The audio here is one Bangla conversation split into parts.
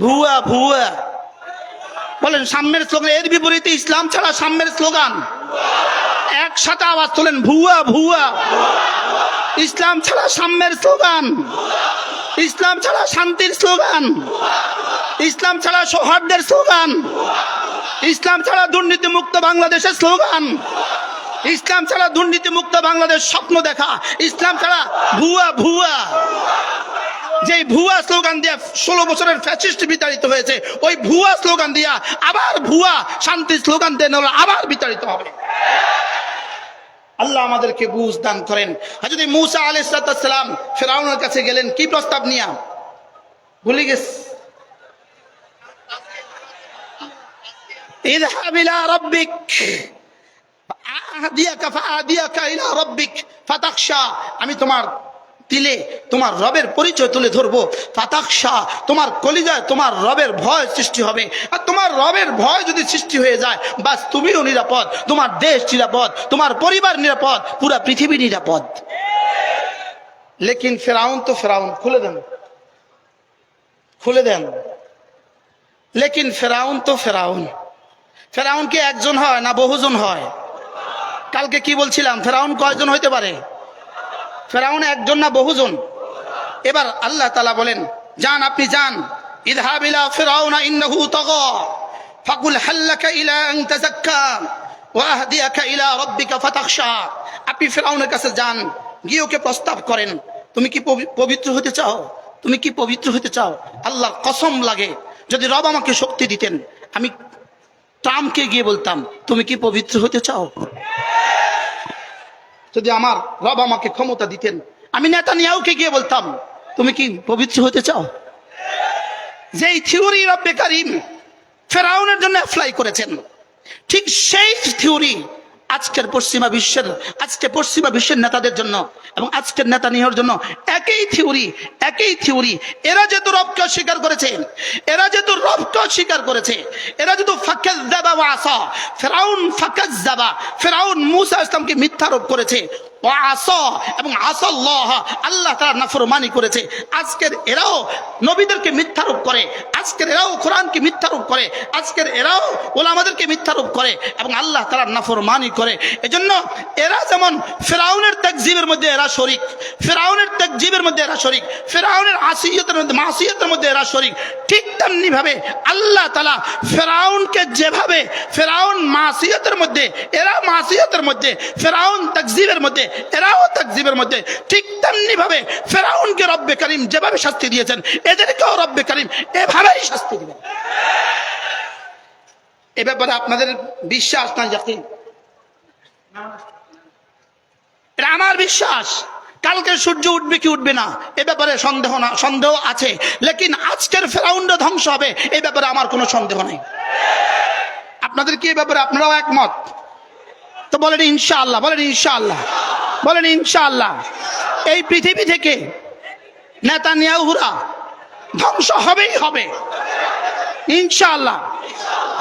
ভুয়া ভুয়া বলেন সাম্যের স্লোগান, এর বিপরীতে ইসলাম ছাড়া সাম্যের স্লোগান। একসাথে আওয়াজ তোলেন, ভুয়া ভুয়া। ইসলাম ছাড়া সাম্যের স্লোগান, ইসলাম ছাড়া শান্তির স্লোগান, ইসলাম ছাড়া সৌহার্দ্যের স্লোগান, ইসলাম ছাড়া দুর্নীতি মুক্ত বাংলাদেশের স্লোগান, ইসলাম ছাড়া দুর্নীতি মুক্ত বাংলাদেশ স্বপ্ন দেখা, ইসলাম ছাড়া ভুয়া ভুয়া। যে ভুয়া স্লোগান দিয়া 16 বছরের ফ্যাসিস্ট বিতাড়িত হয়েছে, ওই ভুয়া স্লোগান দিয়া আবার ভুয়া শান্তি স্লোগান দেন আবার বিতাড়িত হবে। আল্লাহ আমাদেরকে বুঝ দান করেন। হযরত মূসা আলাইহিস সালাম ফিরআউনের কাছে গেলেন কি প্রস্তাব নিয়ে, ভুলে গেছে। ইযহাব ইলা রাব্বিক ফাআদিয়াকা ইলা রাব্বিক ফাতাখশা, আমি তোমার দিলে তোমার রবের পরিচয় তুলে ধরবো। ফাতাখশা, তোমার কলিজায় তোমার রবের ভয় সৃষ্টি হবে। আর তোমার রবের ভয় যদি সৃষ্টি হয়ে যায়, বাস তুমিও নিরাপদ, তোমার দেশ নিরাপদ, তোমার পরিবার নিরাপদ, পুরা পৃথিবী নিরাপদ। লেকিন ফেরাউন তো ফেরাউন, খুলে দেন খুলে দেন। লেকিন ফেরাউন তো ফেরাউন, ফেরাউন কি একজন হয় না বহুজন হয়? কালকে কি বলছিলাম, ফেরাউন কয়জন হইতে পারে? ফেরাউন একজন না বহুজন? এবার আল্লাহ তাআলা বলেন, যান আপনি যান, ইযহাব ইলা ফিরআউনা ইন্নাহু তাগা ফাকুল হাল্লাকা ইলা আন তাযাক্কা ওয়া আহদিয়াকা ইলা রাব্বিকা ফাতাখশা। আপনি ফিরআউনের কাছে যান, গিয়ে ওকে প্রস্তাব করেন, তুমি কি পবিত্র হতে চাও? তুমি কি পবিত্র হতে চাও? আল্লাহর কসম লাগে, যদি রব আমাকে শক্তি দিতেন, আমি ট্রাম্পকে গিয়ে বলতাম তুমি কি পবিত্র হতে চাও? যদি আমার রব আমাকে ক্ষমতা দিতেন, আমি নেতানিয়াহুকে গিয়ে বলতাম তুমি কি পবিত্র হতে চাও? যেই থিওরি রব্বে কারীম ফেরাউনের জন্য অ্যাপ্লাই করেছেন, ঠিক সেই থিওরি আজকের পশ্চিমা বিশ্বের নেতাদের জন্য এবং আজকের নেতানিয়াহুর জন্য একই থিওরি। এরা যেহেতু রবকে অস্বীকার করেছে, এরা যেহেতু ফাকাজ্জাবা ওয়া আসা, ফেরাউন মূসা ইসলামকে মিথ্যারোপ করেছে, ওয়া আসা এবং আসাল্লাহ, আল্লাহ তাআলার নাফরমানি করেছে। আজকের এরাও নবীদেরকে মিথ্যারোপ করে, আজকের এরাও কোরআনকে মিথ্যারোপ করে, আজকের এরাও ওলামাদেরকে মিথ্যারোপ করে এবং আল্লাহ তাআলার নাফরমানি করে। এজন্য এরা যেমন ফিরআউনের তাকযীবের মধ্যে এরা শরীক, ফিরআউনের আসিয়তের মধ্যে মাসিয়তের মধ্যে এরা শরীক, ঠিক তেমনি ভাবে আল্লাহ তাআলা ফিরআউনকে যেভাবে ফিরআউন মাসিয়তের মধ্যে, এরা মাসিয়তের মধ্যে, ফিরআউন তাকযীবের মধ্যে, এরাও তাকযীবের মধ্যে, ঠিক তেমনি ভাবে ফিরআউনকে রব্বে কারীম যেভাবে শাস্তি দিয়েছেন, এদেরকেও রব্বে কারীম এভাবেই শাস্তি দিবেন। এ ব্যাপারে আপনাদের বিশ্বাস না ইয়াকিন? এটা আমার বিশ্বাস। কালকে সূর্য উঠবে কি উঠবে না এ ব্যাপারে সন্দেহ আছে, লেকিন আজকের ফেরাউনরা ধ্বংস হবে এই ব্যাপারে আমার কোনো সন্দেহ নেই। আপনাদের কি এই ব্যাপারে আপনারাও একমত? তো বলেন ইনশাআল্লাহ, বলেন ইনশাআল্লাহ। এই পৃথিবী থেকে নেতানিয়াহুরা ধ্বংস হবেই হবে ইনশাআল্লাহ,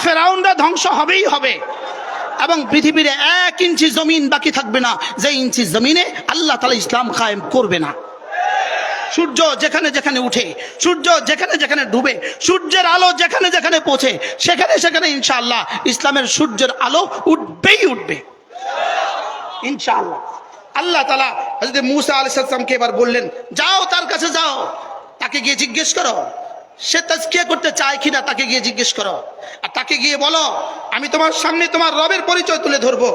ফেরাউনরা ধ্বংস হবেই হবে এবং পৃথিবীর 1 ইঞ্চি জমিন বাকি থাকবে না যে ইঞ্চি জমিনে আল্লাহ তাআলা ইসলাম কায়েম করবে না। সূর্য যেখানে যেখানে উঠে, সূর্য যেখানে যেখানে ডুবে, সূর্যের আলো যেখানে যেখানে পৌঁছে, সেখানে সেখানে ইনশাআল্লাহ ইসলামের সূর্যের আলো উঠবেই উঠবে ইনশাআল্লাহ। আল্লাহ তাআলা হযরত মূসা আলাইহিস সালামকে এবার বললেন, যাও তার কাছে যাও, তাকে গিয়ে জিজ্ঞেস করো সে তাজকিয়া করতে চায় কিনা, তাকে গিয়ে জিজ্ঞেস করো। আর তাকে গিয়ে বলো আমি তোমার সামনে তোমার রবের পরিচয় তুলে ধরবো,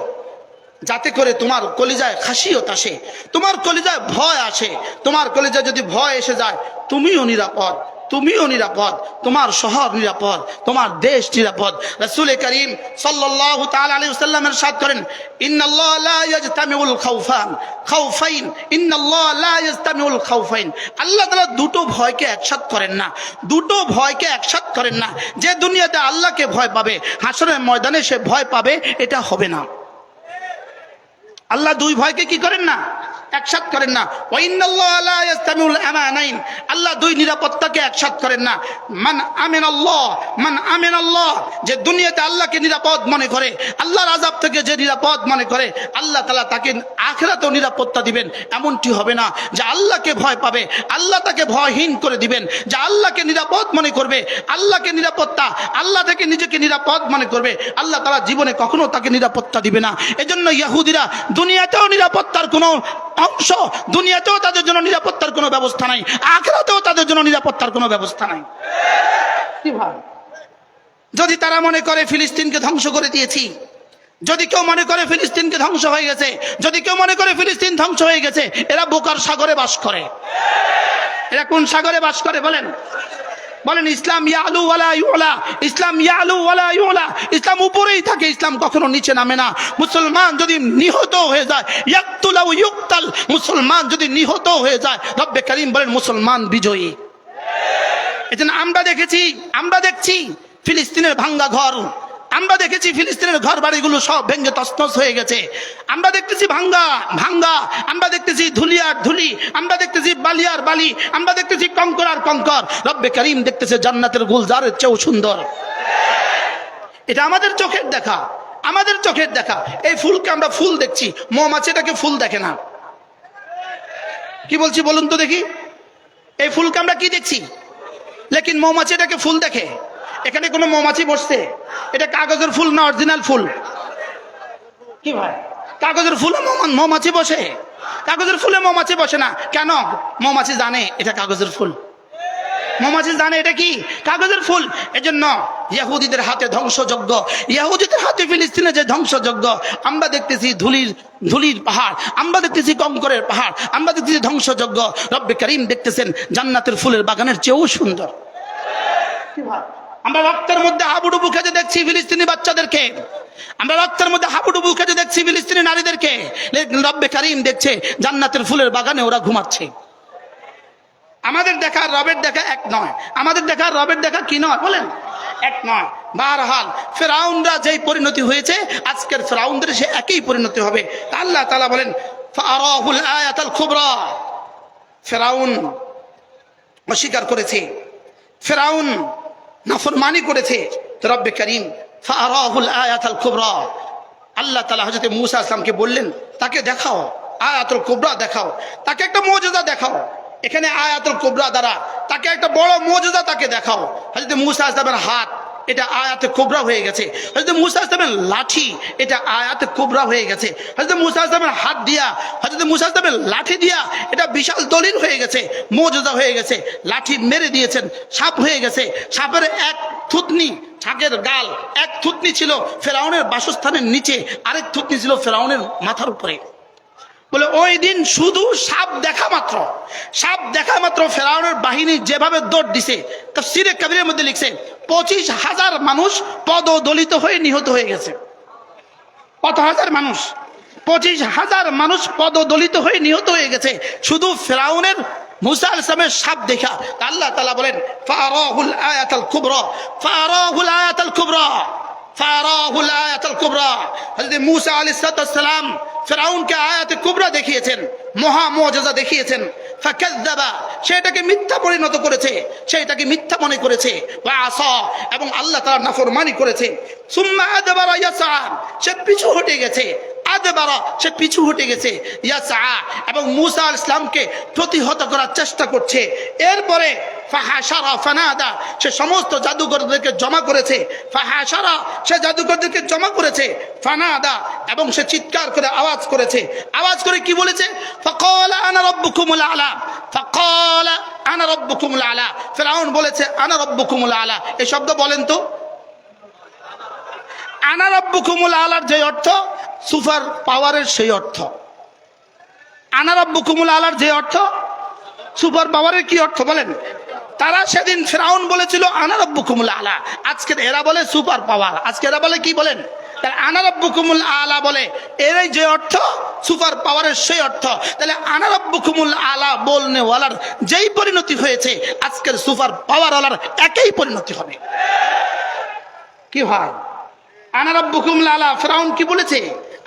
যাতে করে তোমার কলিজায় খাসিয়ত আসে, তোমার কলিজায় ভয় আসে। তোমার কলিজায় যদি ভয় এসে যায়, তুমিও নিরাপদ, তোমার শহর নিরাপদ, তোমার দেশ নিরাপদ। রাসূল করিম সাল্লাল্লাহু তাআলা আলাইহি ওয়াসাল্লাম ইরশাদ করেন, ইন্নাল্লাহ লা ইয়াজতামিউল খাউফাইন, আল্লাহ তাআলা দুটো ভয়কে একসাথে করেন না। যে দুনিয়াতে আল্লাহকে ভয় পাবে, হাসরের ময়দানে সে ভয় পাবে, এটা হবে না। আল্লাহ দুই ভয়কে কি করেন না, একসাথ করেন না। ওয়া ইন্নাল্লাহা লা ইস্তামিউল আমানাইন, আল্লাহ দুই নিরাপত্তাকে একসাথ করেন না। মান আমিনাল্লাহ, যে দুনিয়াতে আল্লাহকে নিরাপদ মনে করে, আল্লাহর আযাব থেকে যে নিরাপদ মনে করে, আল্লাহ তাআলা তাকে আখিরাতেও নিরাপত্তা দিবেন। এমনটি হবে না যে আল্লাহকে ভয় পাবে, আল্লাহ তাকে ভয়হীন করে দিবেন। যে আল্লাহকে নিরাপদ মনে করবে, আল্লাহকে নিরাপত্তা, আল্লাহ থেকে নিজেকে নিরাপদ মনে করবে, আল্লাহ তাআলা জীবনে কখনো তাকে নিরাপত্তা দিবে না। এজন্য ইহুদিরা দুনিয়াতেও নিরাপত্তার কোনো অংশ, দুনিয়াতেও তাদের জন্য নিরাপত্তার কোনো ব্যবস্থা নাই, আখিরাতেও তাদের জন্য নিরাপত্তার কোনো ব্যবস্থা নাই। কি ভাই, যদি তারা মনে করে ফিলিস্তিনকে ধ্বংস করে দিয়েছি, যদি কেউ মনে করে ফিলিস্তিনকে ধ্বংস হয়ে গেছে, যদি কেউ মনে করে ফিলিস্তিন ধ্বংস হয়ে গেছে, এরা বোকার সাগরে বাস করে। এরা কোন সাগরে বাস করে বলেন? বলেন ইসলাম ইয়ালু ওয়ালা ইউলা, ইসলাম ইয়ালু ওয়ালা ইউলা, ইসলাম উপরেই থাকে, ইসলাম কখনো নিচে নামে না। মুসলমান যদি নিহত হয়ে যায়, ইয়াকতুলা ওয়া ইউকতাল, মুসলমান যদি নিহত হয়ে যায়, রব্বে কারীম বলেন মুসলমান বিজয়ী। এজন্য আমরা দেখছি ফিলিস্তিনের ভাঙ্গা ঘর, আমরা দেখেছি ফিলিস্তিনের ঘর বাড়িগুলো সব ভেঙে তছনছ হয়ে গেছে। আমরা দেখতেছি ভাঙ্গা, আমরা দেখতেছি ধুলিয়ার ধুলি, আমরা দেখতেছি বালিয়ার বালি, আমরা দেখতেছি কঙ্কর আর কঙ্কর। রব্বে কারীম দেখতেছে জান্নাতের গুলজারের চেয়েও সুন্দর। এটা আমাদের চোখের দেখা, আমাদের চোখের দেখা। এই ফুলকে আমরা ফুল দেখছি, মৌমাছি এটাকে ফুল দেখে না। কি বলছি বলুন তো দেখি? এই ফুলকে আমরা কি দেখছি, লেকিন মৌমাছি এটাকে ফুল দেখে। এখানে কোনো মৌমাছি বসছে? এটা কাগজের ফুল না অরিজিনাল ফুল? কি ভাই, কাগজের ফুলে মৌমাছি বসে? কাগজের ফুলে মৌমাছি বসে না কেন? মৌমাছি জানে এটা কাগজের ফুল, মৌমাছি জানে এটা কি কাগজের ফুল। এজন্য ইহুদিদের হাতে ধ্বংসযজ্ঞ, ইহুদিদের হাতে ফিলিস্তিনে যে ধ্বংসযজ্ঞ, আমরা দেখতেছি ধুলির পাহাড়, আমরা দেখতেছি কঙ্করের পাহাড়, আমরা দেখতেছি ধ্বংসযজ্ঞ। রব্বে কারীম দেখতেছেন জান্নাতের ফুলের বাগানের চেয়েও সুন্দর। আমরা রক্তের মধ্যে হাবুডুবু খেতে দেখছি ফিলিস্তিনি বাচ্চাদেরকে, আমরা রক্তের মধ্যে হাবুডুবু খেতে দেখছি ফিলিস্তিনি নারীদেরকে, রব্বে কারীম দেখছে জান্নাতের ফুলের বাগানে ওরা ঘুমাচ্ছে। আমাদের দেখা রবের দেখা এক নয়, আমাদের দেখা রবের দেখা কি নয় বলেন? এক নয়। বারহাল ফেরাউনরা যেই পরিণতি হয়েছে, আজকের ফেরাউনদের সে একই পরিণতি হবে। আল্লাহ তাআলা বলেন ফারাহুল আয়াতাল কুবরা, ফেরাউন অস্বীকার করেছে, ফেরাউন নাফরমানি করেছে। রব্বে কারীম ফারাহুল আয়াতাল কুবরা, আল্লাহ তাআলা হযরত মূসা আলাইহিস সালামকে বললেন তাকে দেখাও আয়াতুল কুবরা, দেখাও তাকে একটা মুজিজা দেখাও। এখানে আয়াতুল কুবরা দ্বারা তাকে একটা বড় মুজিজা তাকে দেখাও। হযরত মূসা আলাইহিস সালামের হাত, এটা আয়াতে কুবরা হয়ে গেছে। হযরত মূসা আলাইহিস সালামের লাঠি, এটা আয়াতে কুবরা হয়ে গেছে। হযরত মূসা আলাইহিস সালামের হাত দিয়া, হযরত মূসা আলাইহিস সালামের লাঠি দিয়া এটা বিশাল দলিল হয়ে গেছে, মুজিজা হয়ে গেছে। লাঠি মেরে দিয়েছেন, সাপ হয়ে গেছে। সাপের এক থুতনি, ছাগের গাল এক থুতনি ছিল ফেরাউনের বাসস্থানের নিচে, আরেক থুতনি ছিল ফেরাউনের মাথার উপরে। বলে ওই দিন শুধু সাপ দেখা মাত্র ফেরাউনের বাহিনী যেভাবে দৌড় দিছে, তাফসীরে কাবীরের মধ্যে লিখছে 25,000 মানুষ পদদলিত হয়ে নিহত হয়ে গেছে। কত হাজার মানুষ? 25,000 মানুষ পদদলিত হয়ে নিহত হয়ে গেছে শুধু ফেরাউনের মূসা আলাইহিস সালামের সাপ দেখা। আল্লাহ তাআলা বলেন ফারাহুল আয়াতাল কুবরা, ফারাহুল আয়াতাল কুবরা, ফারাহুল আয়াতাল কুবরা। হযরত মূসা আলাইহিস সালাম ফেরাউনকে আয়াতে কুবরা দেখিয়েছেন, মহা মুজিজা দেখিয়েছেন। ফাকাযযাবা, সেটাকে মিথ্যা পরিণত করেছে, সেটাকে মিথ্যা মনে করেছে। ওয়া আসা, এবং আল্লাহ তাআলার নাফরমানি করেছে। সুম্মা আদবারা ইয়াসা, সে পিছু হটে গেছে। আদবারা, সে পিছু হটে গেছে। ইয়াসা, এবং মূসা আলাইহিস সালামকে প্রতিহত করার চেষ্টা করছে। এরপরে ফাহাশারা ফানাদা, সে সমস্ত জাদুকরদেরকে জমা করেছে। ফাহাশারা, সে জাদুকরদেরকে জমা করেছে। ফানাদা, এবং সে চিৎকার করে আওয়াজ করেছে। আওয়াজ করে কি বলেছে? ফাকালা আনা রাব্বুকুমুল আলা, ফাকালা আনা রাব্বুকুমুল আলা। ফেরাউন বলেছে আনা রাব্বুকুমুল আলা। এই শব্দ বলেন তো, আনা রাব্বুকুমুল আলার যে অর্থ সুপার পাওয়ারের সেই অর্থ। আনা রাব্বুকুমুল আলার যে অর্থ সুপার পাওয়ারের কি অর্থ বলেন? তারা সেদিন ফেরাউন বলেছিল আনা রাব্বুকুমুল আলা, আজকে এরা বলে সুপার পাওয়ার। আজকে এরা বলে কি বলেন? আনা রাব্বুকুমুল আলা বলে, এরই যে অর্থ সুপার পাওয়ারের সেই অর্থ। তাহলে আনা রাব্বুকুমুল আলা বলনে ওয়ালার যেই পরিণতি হয়েছে, আজকের সুপার পাওয়ার ওয়ালার একই পরিণতি হবে। কি হয়? আনা রাব্বুকুমুল আলা, ফেরাউন কি বলেছে?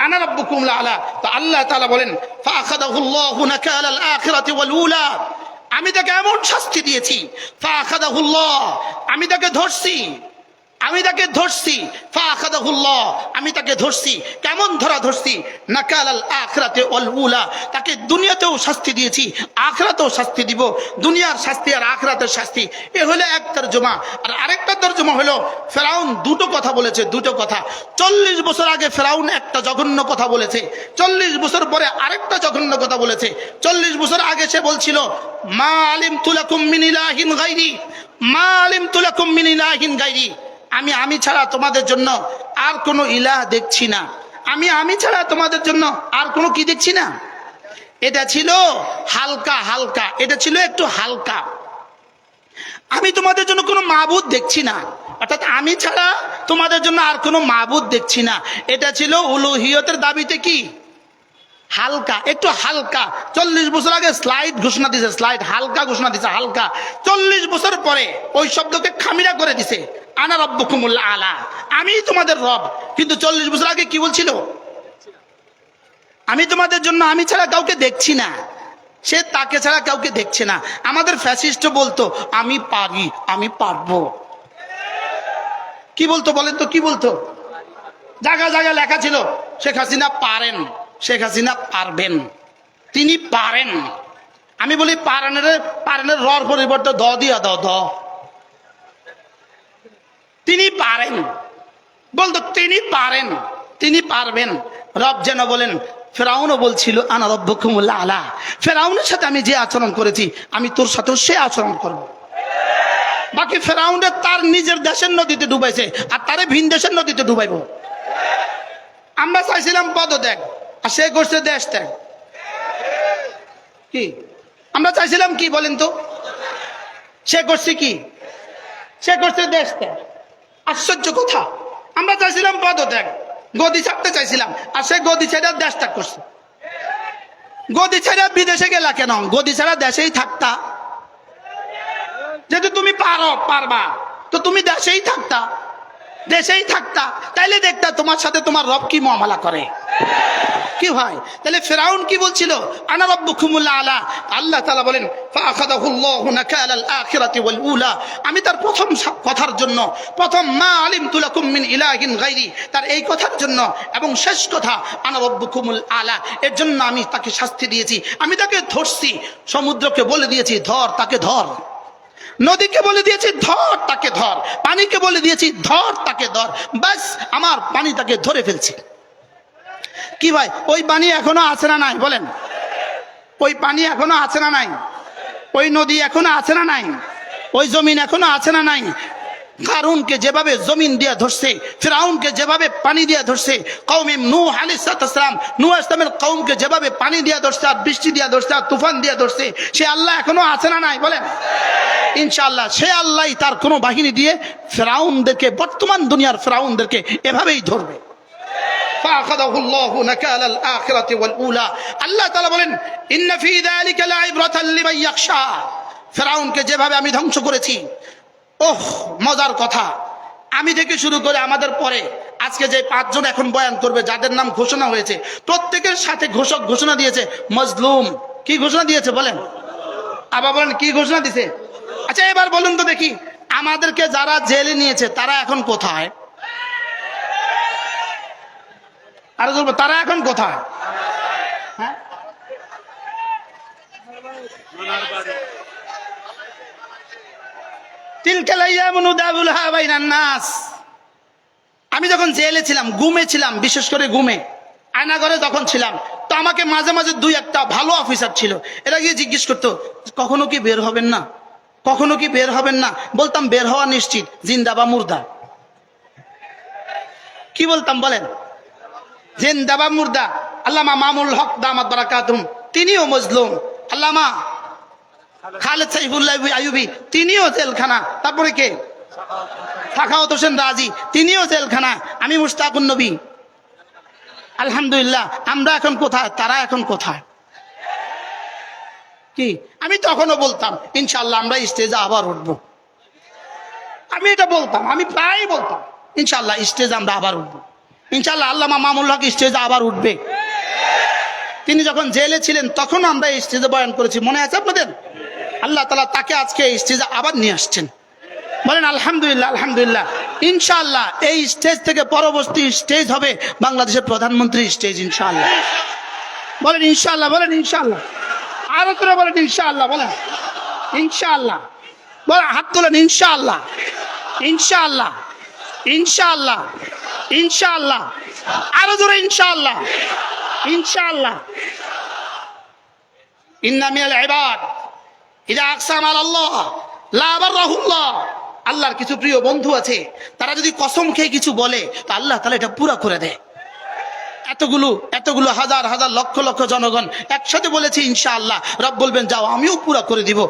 আনা রাব্বুকুমুল আলা। তো আল্লাহ তাআলা বলেন ফাআখাযাহুল্লাহু নাকালাল আখিরাতি ওয়াল উলা, আমি তাকে এমন শাস্তি দিয়েছি, ফাআখাযাহুল্লাহ, আমি তাকে ধরছি, আমি তাকে ধরছি, ফাআখাযাহুল্লাহ, আমি তাকে ধরছি। কেমন ধরছি? নাকালাল আখিরাতি ওয়াল উলা, তাকে দুনিয়াতেও শাস্তি দিয়েছি, আখিরাতেও শাস্তি দিব। দুনিয়ার শাস্তি আর আখিরাতের শাস্তি, এ হলো এক তরজমা। আর আরেকটা তরজমা হলো ফেরাউন দুটো কথা বলেছে, দুটো কথা। 40 বছর আগে ফেরাউন একটা জঘন্য কথা বলেছে, 40 বছর পরে আরেকটা জঘন্য কথা বলেছে। 40 বছর আগে সে বলছিল মা আলিমতু লাকুম মিন ইলাহিন গায়রি, মা আলিমতু লাকুম মিন ইলাহিন গায়রি, আমি ছাড়া তোমাদের জন্য আর কোনো ইলাহ দেখছি না, আমি ছাড়া তোমাদের জন্য আর কোনো কি দেখছি না। এটা ছিল হালকা হালকা, এটা ছিল একটু হালকা। আমি তোমাদের জন্য কোনো মাবুদ দেখছি না, অর্থাৎ আমি ছাড়া তোমাদের জন্য আর কোনো মাবুদ দেখছি না। এটা ছিল উলুহিয়তের দাবিতে কি হালকা, একটু হালকা। 40 বছর আগে স্লাইড ঘোষণা দিছে, স্লাইড হালকা ঘোষণা দিছে, হালকা। 40 বছর পরে ওই শব্দকে খামিরা করে দিছে, আনা রাব্বুকুমুল আলা, আমি তোমাদের রব। কিন্তু 40 বছর আগে কি বলছিল? আমি তোমাদের জন্য আমি ছাড়া কাউকে দেখছি না, সে তাকে ছাড়া কাউকে দেখছে না। আমাদের ফ্যাসিস্ট বলতো আমি পারি, আমি পারবো। কি বলতো বলেন তো, কি বলতো? জায়গা জায়গায় লেখা ছিল শেখ হাসিনা পারেন, শেখ হাসিনা পারবেন, তিনি পারেন। আমি বলি পারেনের রর পরিবর্তে দ দিয়া দাও, দ। তিনি পারেন বলতো, তিনি পারেন, তিনি পারবেন। রব যেন বলেন, ফেরাউনও বলছিল আনা রাব্বুকুমুল আলা, ফেরাউনের সাথে আমি যে আচরণ করেছি আমি তোর সাথেও সে আচরণ করব। বাকি ফেরাউনের তার নিজের দেশের নদীতে ডুবাইছে, আর তারে ভিন দেশের নদীতে ডুবাইব। আমরা চাইছিলাম পদত্যাগ, আর সে করছে দেশ ত্যাগ। কি আমরা চাইছিলাম কি বলেন তো? সে করছে কি? সে করছে দেশ ত্যাগ। আশ্চর্য কথা, আমরা চাইছিলাম পদত্যাগ, গদি ছাড়তে চাইছিলাম, আর সে গদি ছেড়ে দেশ ত্যাগ করছে। গদি ছেড়ে বিদেশে গেলা কেন? গদি ছাড়া দেশেই থাকতা। যেহেতু তুমি পারবা, তো তুমি দেশেই থাকতা, দেশেই থাকতা, তাইলে দেখতা তোমার সাথে তোমার রব কি মুআমালা করে। কি ভাই, তাহলে ফেরাউন কি বলছিল? আনা রাব্বুকুমুল আলা। আল্লাহ তাআলা বলেন ফাআখাযাহুল্লাহু নাকালাল আখিরাতি ওয়াল উলা, আমি তার প্রথম কথার জন্য, প্রথম মা আলিমতু লাকুম মিন ইলাহিন গায়রি, তার এই কথার জন্য, এবং শেষ কথা আনা রাব্বুকুমুল আলা, এর জন্য আমি তাকে শাস্তি দিয়েছি। আমি তাকে ধরছি, সমুদ্রকে বলে দিয়েছি ধর, তাকে ধর। নদীকে বলে দিয়েছি ধর, তাকে ধর। পানিকে বলে দিয়েছি ধর, তাকে ধর। বাস, আমার পানি তাকে ধরে ফেলছে। কি ভাই, ওই পানি এখনো আছে না নাই বলেন? ওই পানি এখনো আছে না নাই? ওই নদী এখনো আছে না নাই? ওই জমিন এখনো আছে না নাই? কারুনকে যেভাবে জমিন দিয়ে ধরছে, ফিরাউনকে যেভাবে পানি দিয়ে ধরছে, কওমে নূহ আলাইহিস সালাম, নূহ ইসলামের কওমকে যেভাবে পানি দিয়ে ধরছে, আর বৃষ্টি দিয়ে ধরছে, আর তুফান দিয়ে ধরছে, সে আল্লাহ এখনো আছে না নাই বলেন? ইনশাআল্লাহ সে আল্লাহ তার কোন বাহিনী দিয়ে ফিরাউনদেরকে, বর্তমান দুনিয়ার ফিরাউনদেরকে এভাবেই ধরবে। ফাআখাযাহুল্লাহু নাকালাল আখিরাতি ওয়াল উলা। আল্লাহ তাআলা বলেন ইন্না ফী যালিকা লাইবরাতাল লিমান ইয়াখশা, ফিরাউনকে যেভাবে আমি ধ্বংস করেছি, ওহ মজার কথা, আমি থেকে শুরু করে আমাদের পরে আজকে যে 5 জন এখন বয়ান করবে, যাদের নাম ঘোষণা হয়েছে, প্রত্যেকের সাথে ঘোষক ঘোষণা দিয়েছে মজলুম। কি ঘোষণা দিয়েছে বলেন? আবার বলেন কি ঘোষণা দিয়েছে? আচ্ছা এবার বলুন তো দেখি, আমাদেরকে যারা জেলে নিয়েছে তারা এখন কোথায়? আর বলবো তারা এখন কোথায়? হ্যাঁ, আমি যখন জেলে ছিলাম, গুমে ছিলাম, বিশেষ করে গুমে আয়নাঘরে যখন ছিলাম, তো আমাকে মাঝে মাঝে 2-1টা ভালো অফিসার ছিল, এরা গিয়ে জিজ্ঞেস করতো কখনো কি বের হবেন না, কখনো কি বের হবেন না? বলতাম বের হওয়া নিশ্চিত, জিন্দা বা মুর্দা। কি বলতাম বলেন? জিন্দা বা মুর্দা। আল্লামা মামুনুল হক দামাত বারাকাতুহুম, তিনিও মজলুম। আল্লামা খালেদ সাইফুল্লাহ আইয়ুবী, তিনিও জেলখানা। তারপরে কে? সাখাওয়াত হোসেন রাজি, তিনিও জেলখানা। আমি মুশতাকুন নবী। আলহামদুলিল্লাহ, আমরা এখন কোথায়, তারা এখন কোথায়? কি আমি তখনও বলতাম ইনশাআল্লাহ আমরা স্টেজে আবার উঠবো। আমি এটা বলতাম, আমি প্রায় বলতাম ইনশাআল্লাহ স্টেজে আমরা আবার উঠবো, ইনশাআল্লাহ আল্লামা মামুনুল হক স্টেজে আবার উঠবে। তিনি যখন জেলে ছিলেন তখন আমরা এই স্টেজে বয়ান করেছি, মনে আছে আপনাদের? আল্লাহ তাআলা তাকে আজকে এই স্টেজে আবার নিয়ে আসছেন। বলেন আলহামদুলিল্লাহ। আলহামদুলিল্লাহ। ইনশাআল্লাহ এই স্টেজ থেকে পরবর্তী স্টেজ হবে বাংলাদেশের প্রধানমন্ত্রী স্টেজ ইনশাআল্লাহ। বলেন ইনশাআল্লাহ। বলেন ইনশাআল্লাহ। আরো করে বলেন ইনশাআল্লাহ। বলেন ইনশাআল্লাহ। বলেন, হাত তোলেন। ইনশাআল্লাহ। ইনশাআল্লাহ। ইনশাআল্লাহ। ইনশাআল্লাহ। আরো জোরে ইনশাআল্লাহ। ইনশাআল্লাহ। ইন্না মিনাল ইবাদ ইযা আকসামা আলাল্লাহ লা বাররাহুল্লাহ। আল্লাহর কিছু প্রিয় বন্ধু আছে, তারা যদি কসম খেয়ে কিছু বলে তো আল্লাহ তাআলা এটা পুরো করে দেয়। এতগুলো হাজার হাজার লক্ষ লক্ষ জনগণ একসাথে বলেছে ইনশাআল্লাহ, রব বলবেন যাও আমিও পুরো করে দিব।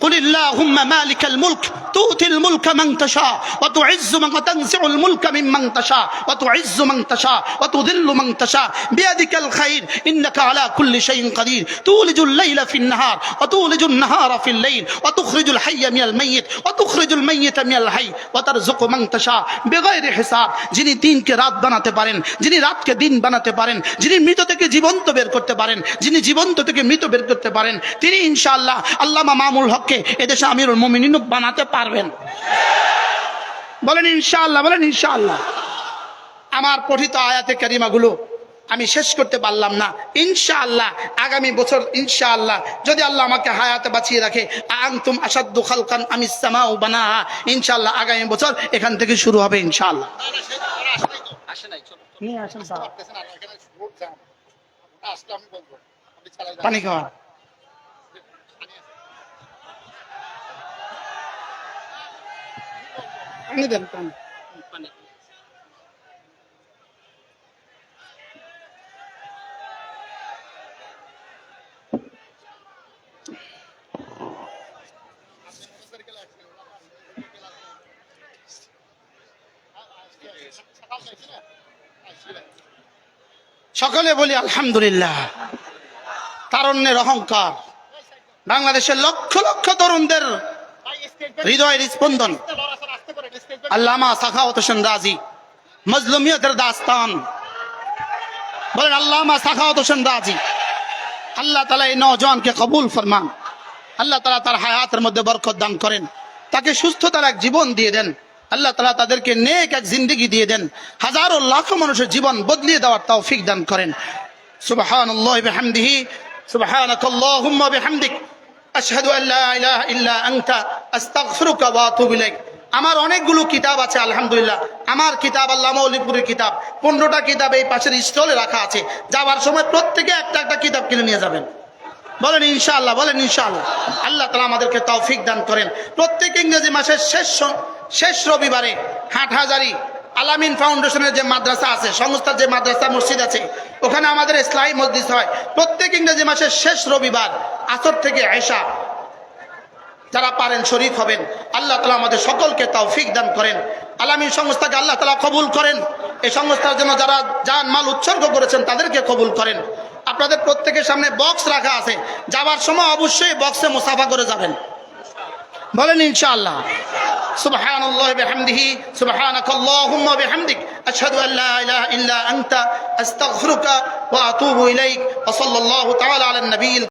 قل اللهم مالك الملك تؤتي الملك من تشاء وتعز من وتنزع الملك ممن تشاء وتعز من تشاء وتذل من تشاء بيدك الخير إنك على كل شيء قدير تولج الليل في النهار وتولج النهار في الليل وتخرج الحي من الميت وتخرج الميت من الحي وترزق من تشاء بغير حساب। যিনি দিনকে রাত বানাতে পারেন, যিনি রাতকে দিন বানাতে পারেন, যিনি মৃত থেকে জীবন্ত বের করতে পারেন, যিনি জীবন্ত থেকে মৃত বের করতে পারেন, তিনি ইনশাআল্লাহ আল্লামা মামুনুল হক এদেশে আমিরুল মুমিনিন বানাতে পারবেন। বলেন ইনশাআল্লাহ। বলেন ইনশাআল্লাহ। আমার পঠিত আয়াতে কারিমাগুলো আমি শেষ করতে পারলাম না। ইনশাআল্লাহ আগামী বছর ইনশাআল্লাহ যদি আল্লাহ আমাকে হায়াতে বাঁচিয়ে রাখে, আনতুম আশাদ্দু খালকান আমিস সামাউ বানাহা, ইনশাআল্লাহ আগামী বছর এখান থেকে শুরু হবে ইনশাআল্লাহ। নিয়ে আসেন স্যার, পানি খাওয়া। পানি দেন, পানি। সকলে বলি আলহামদুলিল্লাহ। তারুণ্যের অহংকার, বাংলাদেশের লক্ষ লক্ষ তরুণদের হৃদয়ের স্পন্দন, আল্লামা সাখাওয়াত হোসেন রাজি, মজলুমিয়তের দাস্তান। বলেন আল্লামা সাখাওয়াত হোসেন রাজি। আল্লাহ তাআলা এই নওজওয়ানকে কবুল ফরমান। আল্লাহ তাআলা তার হায়াতের মধ্যে বরকত দান করেন, তাকে সুস্থতার এক জীবন দিয়ে দেন। আল্লাহ তাআলা তাদেরকে নেক এক জিন্দেগি দিয়ে দেন, হাজারো লাখো মানুষের জীবন বদলিয়ে দেওয়ার তৌফিক দান করেন। সুবহানাল্লাহি বিহামদিহি সুবহানাকাল্লাহুম্মা বিহামদিক আশহাদু আল লা ইলাহা ইল্লা আনতা আস্তাগফিরুকা ওয়া আতুবু ইলাইক। আমার অনেকগুলো কিতাব আছে আলহামদুলিল্লাহ। আমার কিতাব আল্লামা মৌলভীপুরের কিতাব 15টা কিতাব এই পাশের স্টলে রাখা আছে। যাওয়ার সময় প্রত্যেকে একটা একটা কিতাব কিনে নিয়ে যাবেন। বলেন ইনশাআল্লাহ। বলেন ইনশাআল্লাহ। আল্লাহ তাআলা আমাদেরকে তৌফিক দান করেন। প্রত্যেক ইংরেজি মাসের শেষ রবিবারে হাটহাজারী আলামিন ফাউন্ডেশনের যে মাদ্রাসা আছে, সংস্থার যে মাদ্রাসা মসজিদ আছে, ওখানে আমাদের ইসলামী মজলিস হয় প্রত্যেক ইংরেজি মাসের শেষ রবিবার আসর থেকে এশা। যারা পারেন শরীক হবেন। আল্লাহ তাআলা আমাদের সকলকে তৌফিক দান করেন। আলামিন সংস্থাকে আল্লাহ তাআলা কবুল করেন। এই সংস্থার জন্য যারা জান মাল উৎসর্গ করেছেন তাদেরকে কবুল করেন। আপনাদের প্রত্যেকের সামনে বক্স রাখা আছে, যাবার সময় অবশ্যই বক্সে মুসাফা করে যাবেন। বলেন ইনশাআল্লাহ। সুবহানাল্লাহি বিহামদিহি সুবহানাকাল্লাহুম্মা বিহামদিক আশহাদু আল লা ইলাহা ইল্লা আনতা আস্তাগফিরুকা ওয়া আতুবু ইলাইক ওয়া সাল্লাল্লাহু তাআলা আলান নবিয়্যিল